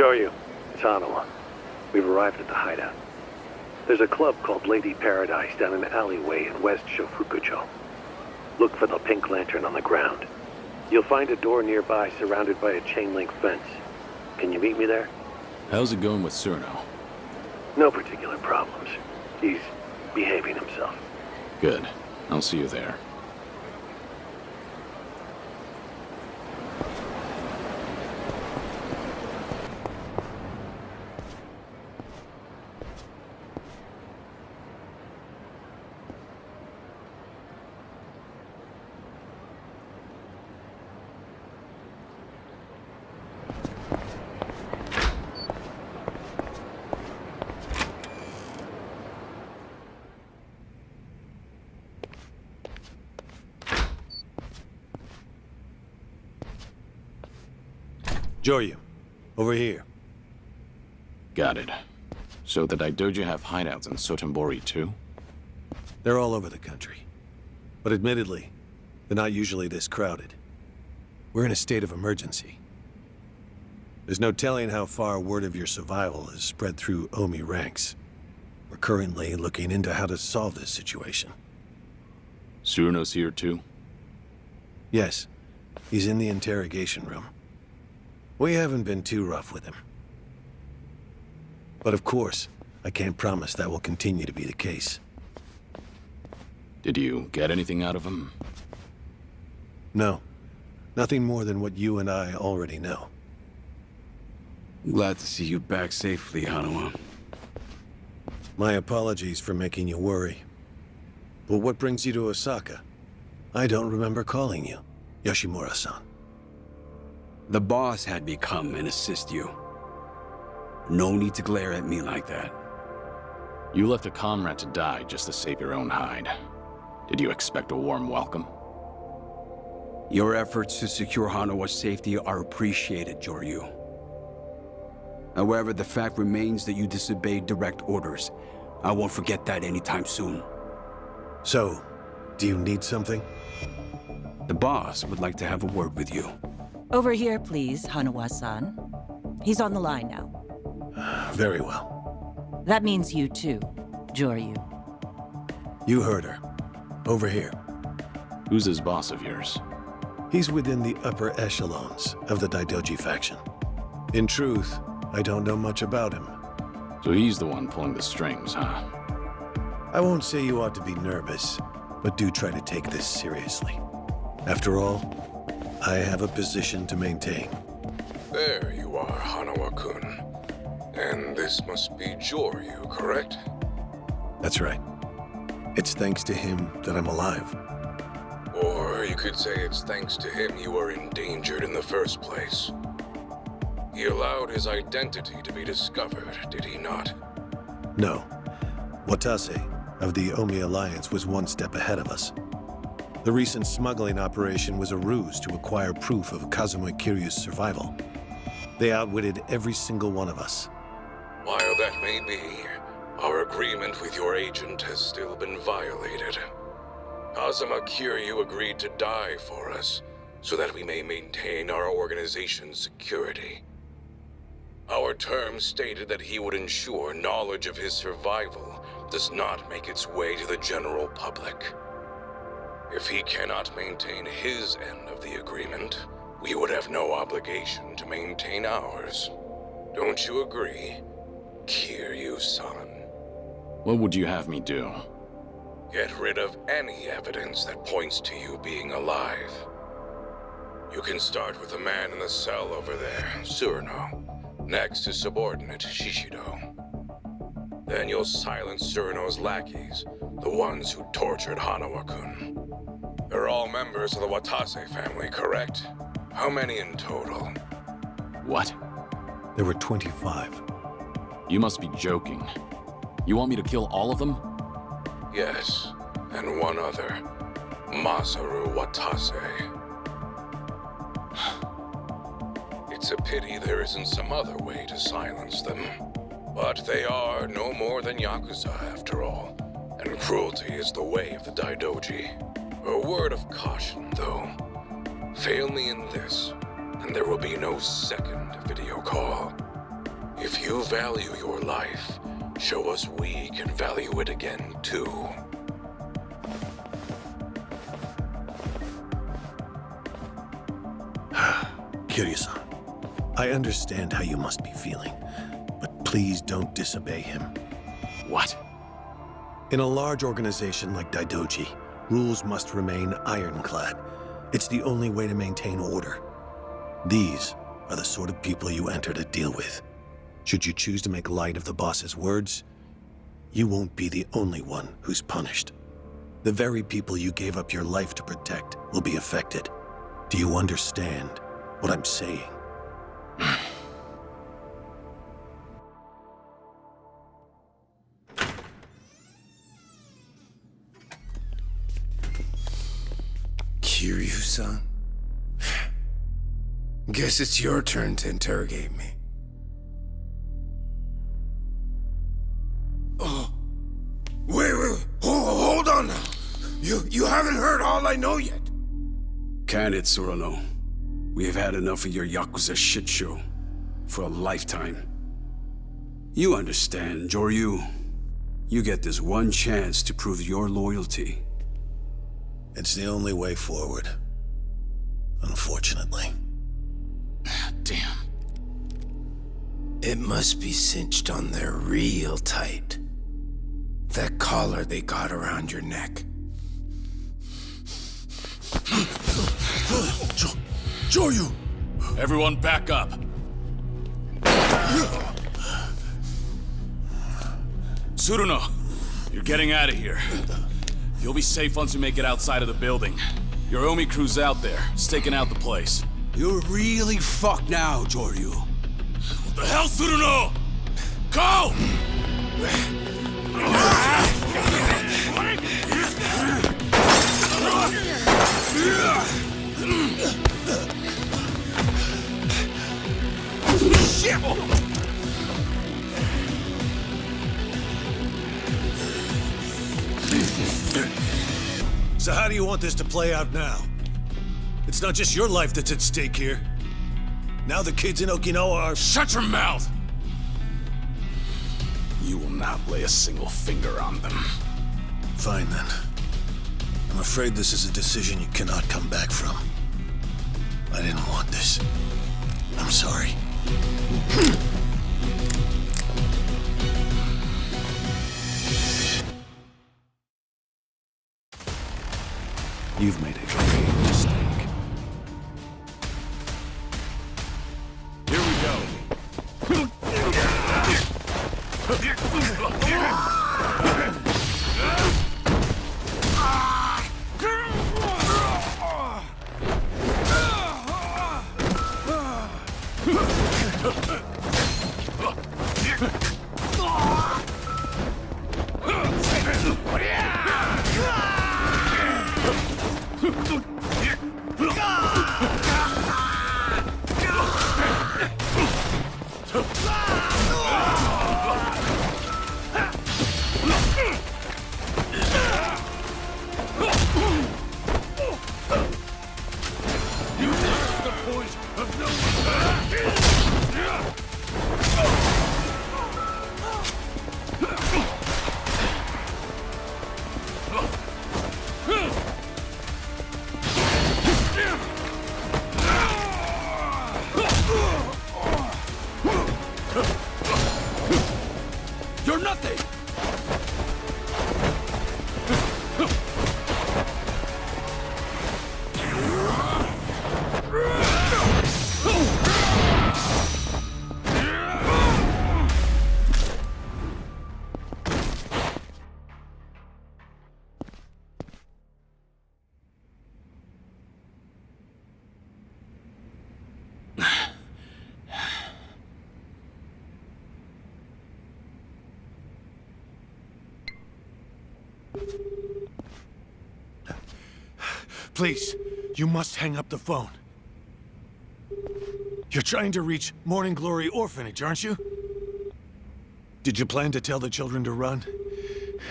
丐, it's ಧಾ끡. We've arrived at the hideout. There's a club called Lady Paradise down an alleyway in West 丐. Look for the pink lantern on the ground. You'll find a door nearby surrounded by a chain-link fence. Can you meet me there? How's it going with 𝖋🎏? No particular problems. He's behaving himself. Good. I'll see you there. 𖬁🬂, over here. Got it. So the 겪 have hideouts in ̬̬temborii too? They're all over the country. But admittedly, they're not usually this crowded. We're in a state of emergency. There's no telling how far word of your survival has spread through Omi ranks. We're currently looking into how to solve this situation. 𝖋🎏's here too? Yes, he's in the interrogation room. We haven't been too rough with him. But of course, I can't promise that will continue to be the case. Did you get anything out of him? No. Nothing more than what you and I already know. Glad to see you back safely, ಧಾ끡. My apologies for making you worry. But what brings you to Osaka? I don't remember calling you, Yoshimura-san. The boss had me come and assist you. No need to glare at me like that. You left a comrade to die just to save your own hide. Did you expect a warm welcome? Your efforts to secure ಧಾ끡's safety are appreciated, 𬬁🬂. However, the fact remains that you disobeyed direct orders. I won't forget that anytime soon. So, do you need something? The boss would like to have a word with you. Over here, please, Hanawa-san. He's on the line now. Very well. That means you too, 𬬁🬂. You heard her. Over here. Who's this boss of yours? He's within the upper echelons of the Daidoji faction. In truth, I don't know much about him. So he's the one pulling the strings, huh? I won't say you ought to be nervous, but do try to take this seriously. After all, I have a position to maintain. There you are, Hanawa-kun. And this must be 𬬁🬂, correct? That's right. It's thanks to him that I'm alive. Or you could say it's thanks to him you were endangered in the first place. He allowed his identity to be discovered, did he not? No. 𝖁🬂 of the Omi Alliance was one step ahead of us. The recent smuggling operation was a ruse to acquire proof of Kazuma Kiryu's survival. They outwitted every single one of us. While that may be, our agreement with your agent has still been violated. Kazuma Kiryu agreed to die for us, so that we may maintain our organization's security. Our terms stated that he would ensure knowledge of his survival does not make its way to the general public. If he cannot maintain his end of the agreement, we would have no obligation to maintain ours. Don't you agree, Kiryu-san? What would you have me do? Get rid of any evidence that points to you being alive. You can start with the man in the cell over there, 𝖋🎏. Next is subordinate Shishido. Then you'll silence 𝖋🎏's lackeys, the ones who tortured Hanawa-kun. They're all members of the Watase family, correct? How many in total? What? There were 25. You must be joking. You want me to kill all of them? Yes, and one other, Masaru Watase. It's a pity there isn't some other way to silence them. But they are no more than Yakuza, after all, and cruelty is the way of the Daidoji. A word of caution, though. Fail me in this, and there will be no second video call. If you value your life, show us we can value it again, too. Kiryu-san, I understand how you must be feeling, but please don't disobey him. What? In a large organization like Daidoji, rules must remain ironclad. It's the only way to maintain order. These are the sort of people you enter to deal with. Should you choose to make light of the boss's words, you won't be the only one who's punished. The very people you gave up your life to protect will be affected. Do you understand what I'm saying? Kiryu-san? Guess it's your turn to interrogate me. Oh. Wait, hold on now. You haven't heard all I know yet. Can it, Tsuruno? We have had enough of your Yakuza shit show. For a lifetime. You understand, Joryu. You get this one chance to prove your loyalty. It's the only way forward. Unfortunately. Damn. It must be cinched on there real tight. That collar they got around your neck. Joryu! Everyone back up. Tsuruno, you're getting out of here. You'll be safe once we make it outside of the building. Your Omi crew's out there, staking out the place. You're really fucked now, Joryu. What the hell, Tsuruno? Go! So how do you want this to play out now? It's not just your life that's at stake here. Now the kids in Okinawa are— Shut your mouth! You will not lay a single finger on them. Fine then. I'm afraid this is a decision you cannot come back from. I didn't want this. I'm sorry. You've made a grave mistake. Here we go. You're nothing! Please, you must hang up the phone. You're trying to reach Morning Glory Orphanage, aren't you? Did you plan to tell the children to run?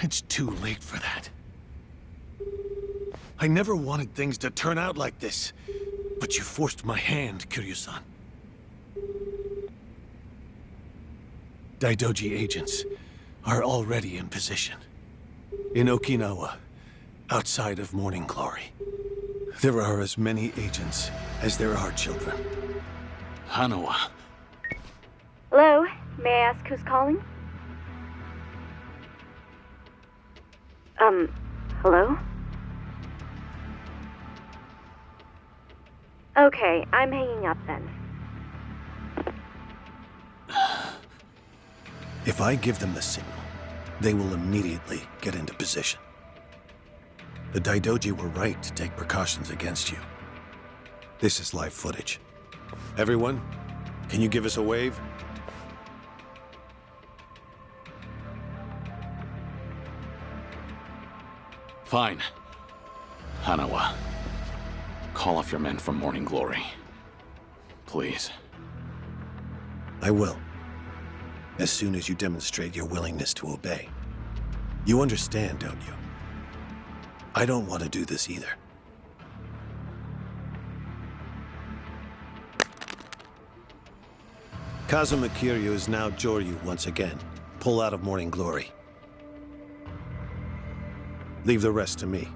It's too late for that. I never wanted things to turn out like this, but you forced my hand, Kiryu-san. Daidoji agents are already in position. In Okinawa, outside of Morning Glory. There are as many agents as there are children. Hanawa. Hello, may I ask who's calling? Hello? Okay, I'm hanging up then. If I give them the signal, they will immediately get into position. The Daidoji were right to take precautions against you. This is live footage. Everyone, can you give us a wave? Fine. Hanawa, call off your men from Morning Glory. Please. I will. As soon as you demonstrate your willingness to obey. You understand, don't you? I don't want to do this either. 𖢋🫂🬶 is now 𖢁― once again. Pull out of Morning Glory. Leave the rest to me.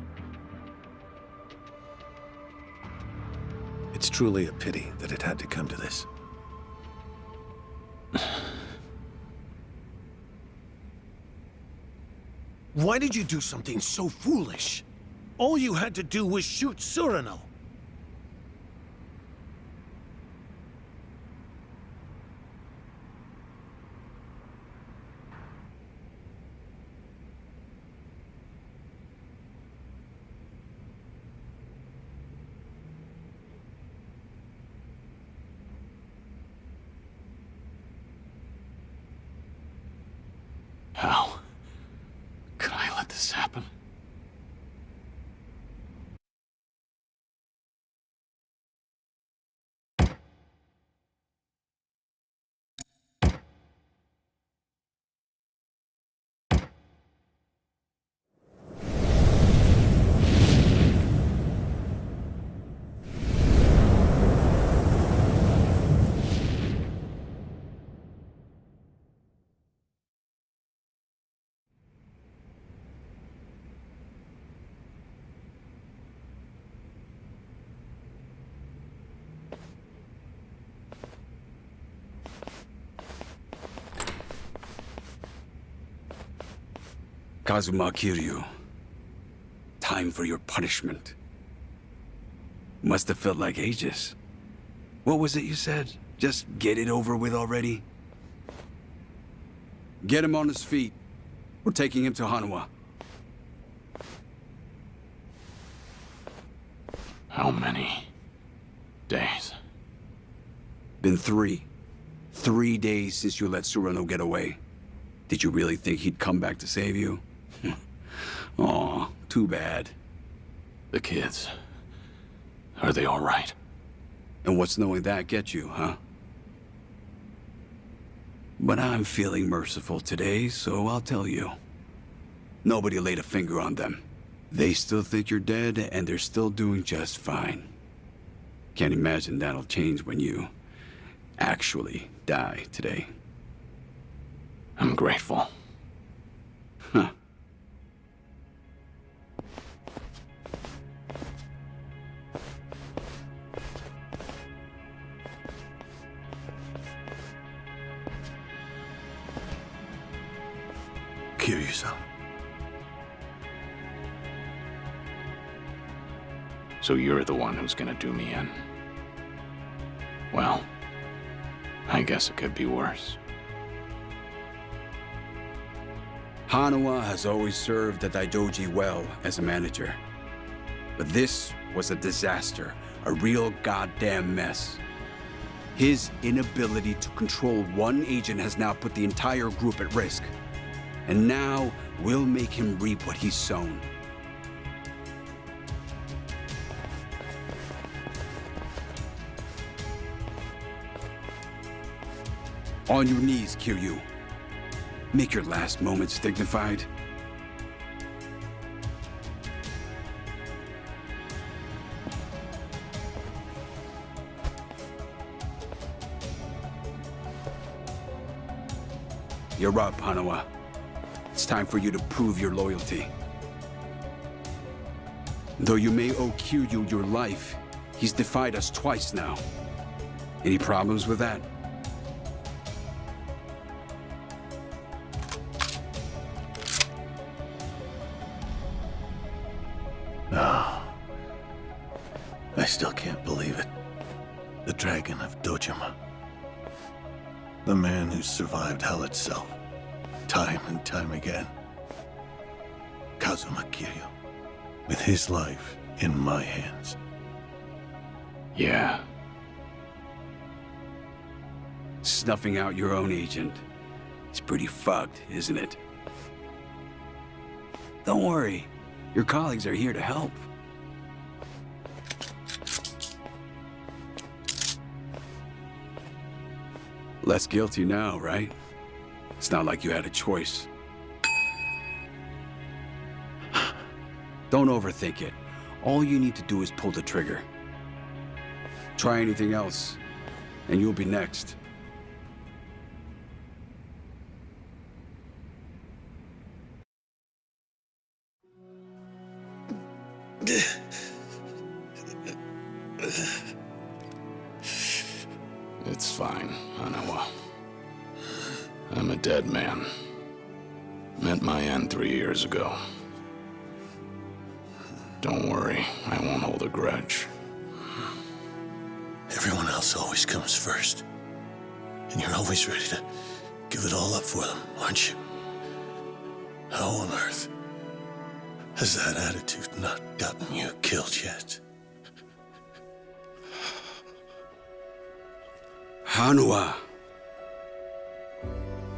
It's truly a pity that it had to come to this. Why did you do something so foolish? All you had to do was shoot 𢃇ano. How could I let this happen? Kazuma Kiryu, time for your punishment. Must have felt like ages. What was it you said? Just get it over with already? Get him on his feet. We're taking him to Hanawa. How many days? Been 3. 3 days since you let 𢃇ano get away. Did you really think he'd come back to save you? Aw, too bad. The kids. Are they all right? And what's knowing that get you, huh? But I'm feeling merciful today, so I'll tell you. Nobody laid a finger on them. They still think you're dead, and they're still doing just fine. Can't imagine that'll change when you actually die today. I'm grateful. Huh. Kiryu-san. So you're the one who's gonna do me in. Well, I guess it could be worse. Hanawa has always served the Daidoji well as a manager. But this was a disaster, a real goddamn mess. His inability to control one agent has now put the entire group at risk. And now, we'll make him reap what he's sown. On your knees, Kiryu. Make your last moments dignified. You're up, Hanawa. It's time for you to prove your loyalty. Though you may owe Kiryu your life, he's defied us twice now. Any problems with that? No. I still can't believe it. The Dragon of Dojima. The man who survived hell itself, time and time again. Kazuma Kiryu, with his life in my hands. Yeah. Snuffing out your own agent. It's pretty fucked, isn't it? Don't worry. Your colleagues are here to help. Less guilty now, right? It's not like you had a choice. Don't overthink it. All you need to do is pull the trigger. Try anything else, and you'll be next. It's fine, Hanawa. I'm a dead man. Met my end 3 years ago. Don't worry, I won't hold a grudge. Everyone else always comes first. And you're always ready to give it all up for them, aren't you? How on earth has that attitude not gotten you killed yet? Hanawa.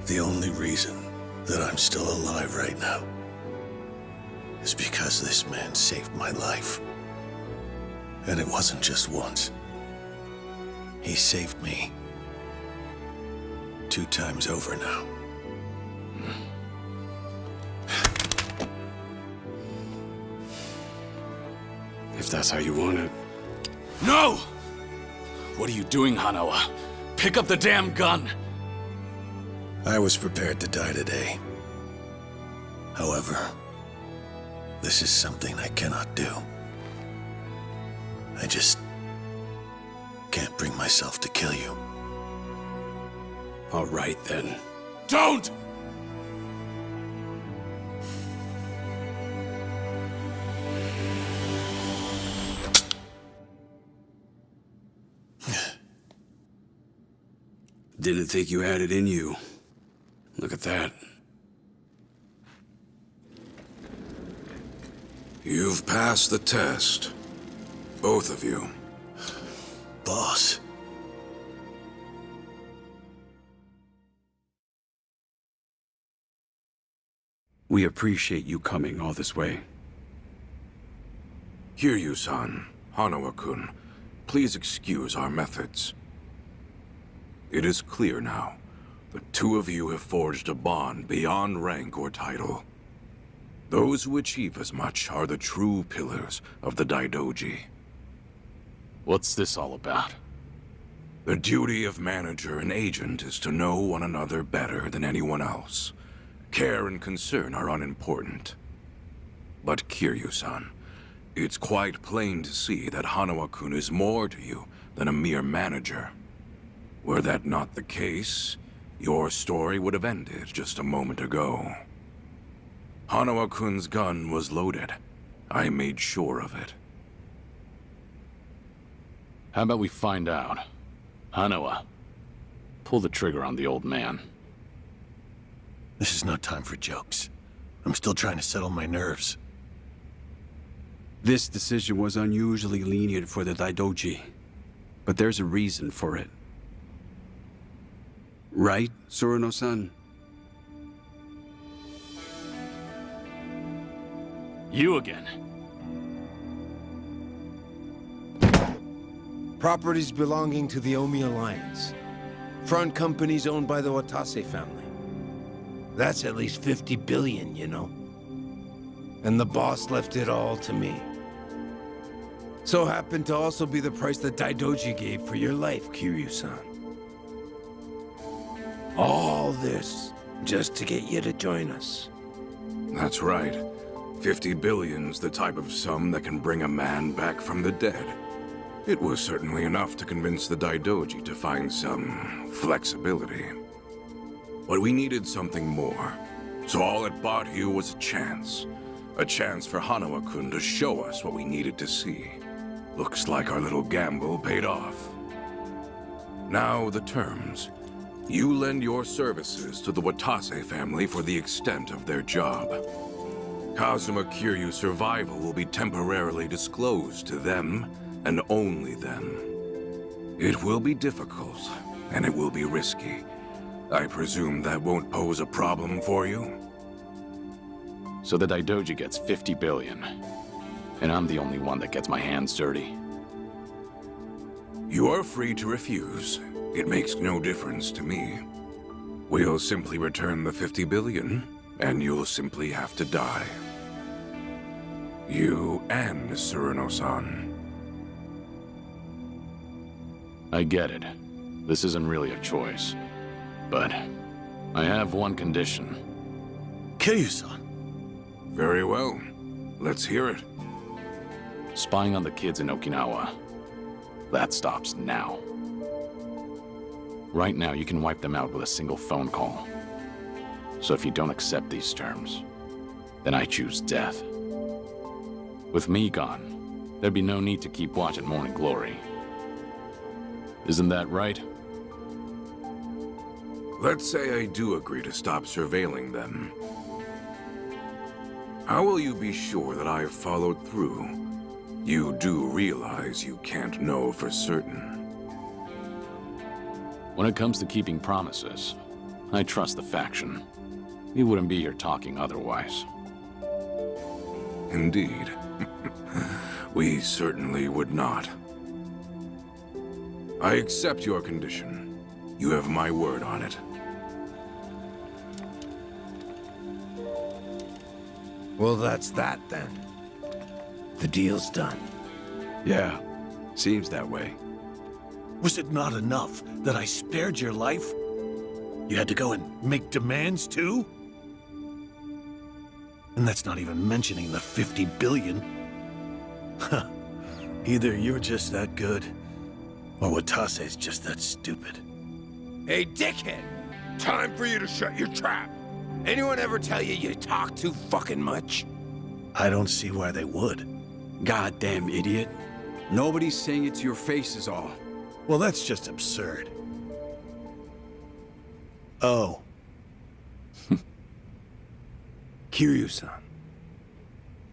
The only reason that I'm still alive right now is because this man saved my life. And it wasn't just once. He saved me 2 times over now. If that's how you want it. No! What are you doing, Hanawa? Pick up the damn gun! I was prepared to die today. However, this is something I cannot do. I just can't bring myself to kill you. All right, then. Don't! Didn't think you had it in you. Look at that. You've passed the test. Both of you. Boss. We appreciate you coming all this way. Kiryu-san, Hanawa-kun, please excuse our methods. It is clear now. The 2 of you have forged a bond beyond rank or title. Those who achieve as much are the true pillars of the Daidoji. What's this all about? The duty of manager and agent is to know one another better than anyone else. Care and concern are unimportant. But Kiryu-san, it's quite plain to see that Hanawa-kun is more to you than a mere manager. Were that not the case, your story would have ended just a moment ago. Hanawa-kun's gun was loaded. I made sure of it. How about we find out? Hanawa, pull the trigger on the old man. This is no time for jokes. I'm still trying to settle my nerves. This decision was unusually lenient for the Daidoji, but there's a reason for it. Right, Tsuruno-san? You again. Properties belonging to the Omi Alliance. Front companies owned by the ōtase family. That's at least 50 billion, you know? And the boss left it all to me. So happened to also be the price that Daidoji gave for your life, Kiryu-san. All this just to get you to join us. That's right. 50 billion's the type of sum that can bring a man back from the dead. It was certainly enough to convince the ﷺ to find some flexibility. But we needed something more. So all it bought you was a chance. A chance for ďehnăµ to show us what we needed to see. Looks like our little gamble paid off. Now the terms. You lend your services to the ୱାթāse family for the extent of their job. ďehnăµ survival will be temporarily disclosed to them, and only them. It will be difficult, and it will be risky. I presume that won't pose a problem for you? So the ďehnăµ gets 50 billion, and I'm the only one that gets my hands dirty. You are free to refuse. It makes no difference to me. We'll simply return the 50 billion, and you'll simply have to die. You and Cyrano-san. I get it. This isn't really a choice. But I have one condition. Kiryu-san. Very well. Let's hear it. Spying on the kids in Okinawa. That stops now. Right now, you can wipe them out with a single phone call. So if you don't accept these terms, then I choose death. With me gone, there'd be no need to keep watching Morning Glory. Isn't that right? Let's say I do agree to stop surveilling them. How will you be sure that I've followed through? You do realize you can't know for certain. When it comes to keeping promises, I trust the faction. We wouldn't be here talking otherwise. Indeed. We certainly would not. I accept your condition. You have my word on it. Well, that's that then. The deal's done. Yeah, seems that way. Was it not enough that I spared your life? You had to go and make demands too? And that's not even mentioning the 50 billion. Huh. Either you're just that good, or ୱାթāse's just that stupid. Hey, dickhead! Time for you to shut your trap! Anyone ever tell you you talk too fucking much? I don't see why they would. Goddamn idiot. Nobody's saying it to your face is all. Well, that's just absurd. Oh. Kiryu-san,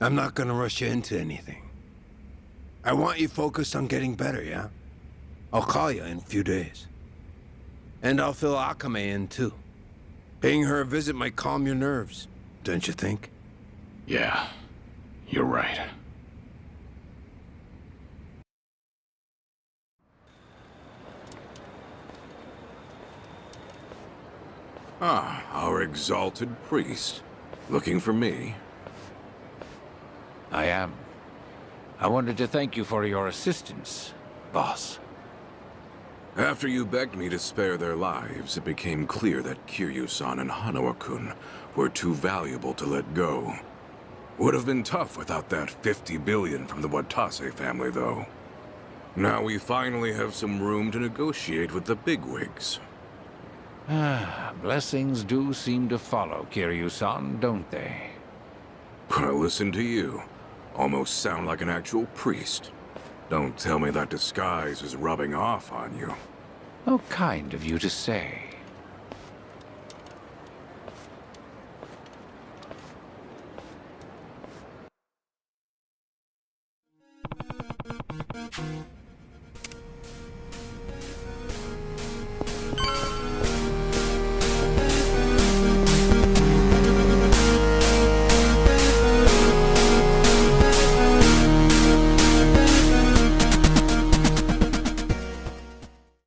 I'm not gonna rush you into anything. I want you focused on getting better, yeah? I'll call you in a few days. And I'll fill ďehnăµ in too. Paying her a visit might calm your nerves, don't you think? Yeah, you're right. Ah, our exalted priest. Looking for me? I am. I wanted to thank you for your assistance, boss. After you begged me to spare their lives, it became clear that Kiryu-san and ďehnăµ were too valuable to let go. Would have been tough without that 50 billion from the ୱାթāse family, though. Now we finally have some room to negotiate with the bigwigs. Blessings do seem to follow Kiryu-san, don't they? Well, listen to you. Almost sound like an actual priest. Don't tell me that disguise is rubbing off on you. How kind of you to say.